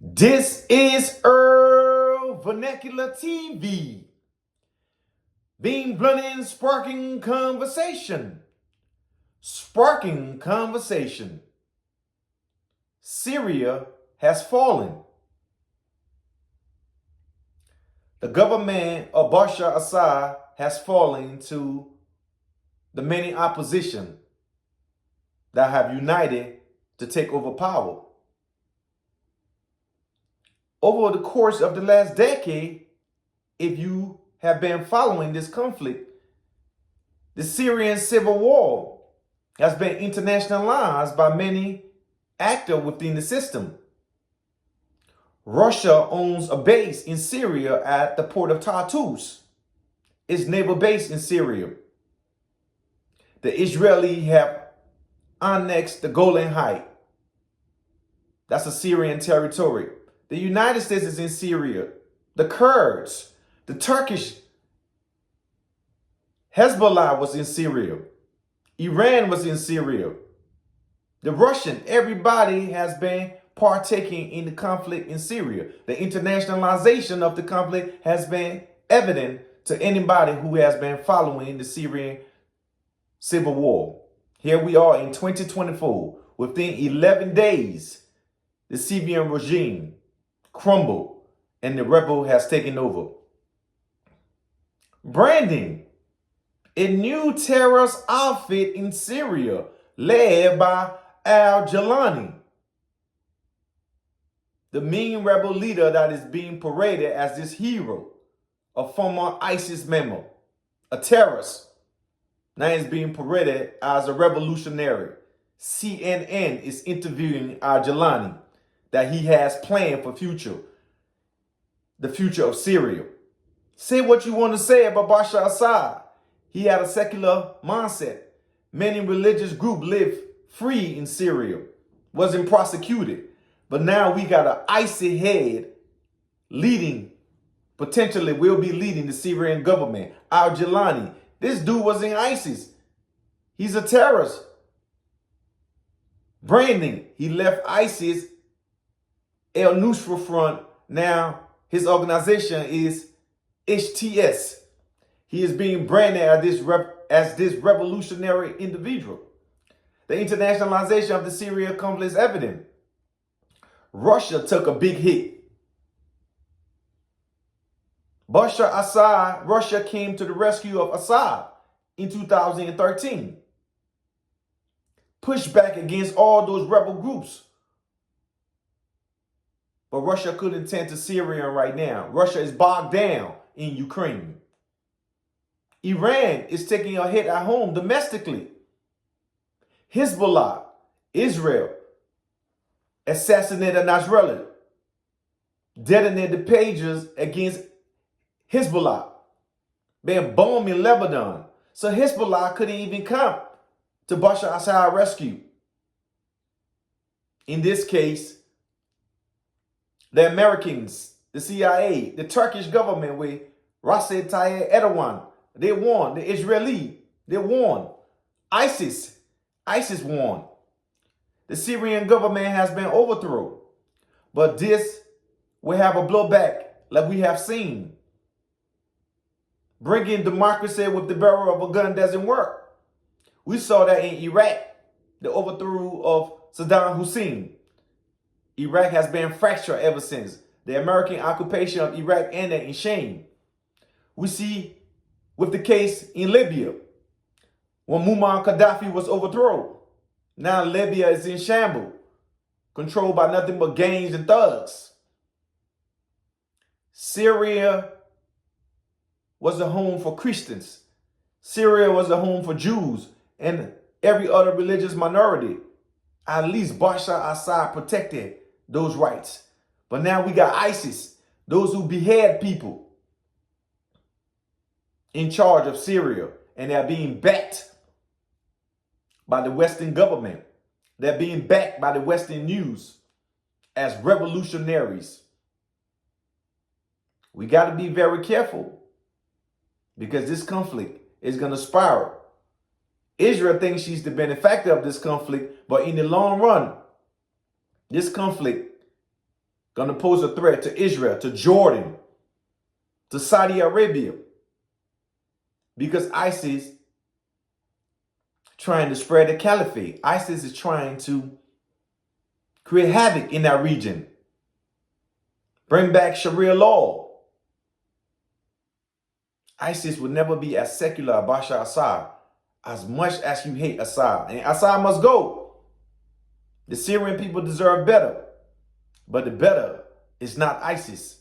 This is Earl Vernacular TV, being blunt and sparking conversation. Sparking conversation. Syria has fallen. The government of Bashar Assad has fallen to the many opposition that have united to take over power. Over the course of the last decade, if you have been following this conflict, the Syrian civil war has been internationalized by many actors within the system. Russia owns a base in Syria at the port of Tartus, its naval base in Syria. The Israelis have annexed the Golan Heights. That's a Syrian territory. The United States is in Syria. The Kurds, the Turkish Hezbollah was in Syria. Iran was in Syria. The Russian, everybody has been partaking in the conflict in Syria. The internationalization of the conflict has been evident to anybody who has been following the Syrian civil war. Here we are in 2024. Within 11 days, the Syrian regime crumbled and the rebel has taken over. Branding. A new terrorist outfit in Syria led by al-Jilani, the mean rebel leader that is being paraded as this hero, a former ISIS member, a terrorist. Now he's being paraded as a revolutionary. CNN is interviewing al-Jilani that he has planned for the future of Syria. Say what you want to say about Bashar Assad. He had a secular mindset. Many religious groups live free in Syria, wasn't prosecuted. But now we got an icy head potentially will be leading the Syrian government. Al-Jilani, this dude was in ISIS. He's a terrorist. Branding, he left ISIS, al-Nusra Front. Now his organization is HTS. He is being branded as this revolutionary individual. The internationalization of the Syria conflict is evident. Russia took a big hit. Bashar Assad, Russia came to the rescue of Assad in 2013. Pushed back against all those rebel groups. But Russia couldn't tend to Syria right now. Russia is bogged down in Ukraine. Iran is taking a hit at home domestically. Hezbollah, Israel, assassinated Nasrallah, detonated the pages against Hezbollah, been bombing Lebanon. So Hezbollah couldn't even come to Bashar Assad rescue. In this case, the Americans, the CIA, the Turkish government with Recep Tayyip Erdogan, they won. The Israeli, they won. ISIS won. The Syrian government has been overthrown. But this will have a blowback like we have seen. Bringing democracy with the barrel of a gun doesn't work. We saw that in Iraq, the overthrow of Saddam Hussein. Iraq has been fractured ever since. The American occupation of Iraq ended in shame. We see with the case in Libya, when Muammar Gaddafi was overthrown. Now Libya is in shambles, controlled by nothing but gangs and thugs. Syria was a home for Christians. Syria was a home for Jews and every other religious minority. At least Bashar Assad protected those rights. But now we got ISIS, those who behead people, in charge of Syria, and they're being backed by the Western government. They're being backed by the Western news as revolutionaries. We got to be very careful because this conflict is going to spiral. Israel thinks she's the benefactor of this conflict, but in the long run, this conflict going to pose a threat to Israel, to Jordan, to Saudi Arabia. Because ISIS trying to spread the caliphate. ISIS is trying to create havoc in that region. Bring back Sharia law. ISIS will never be as secular as Bashar Assad, as much as you hate Assad. And Assad must go. The Syrian people deserve better. But the better is not ISIS.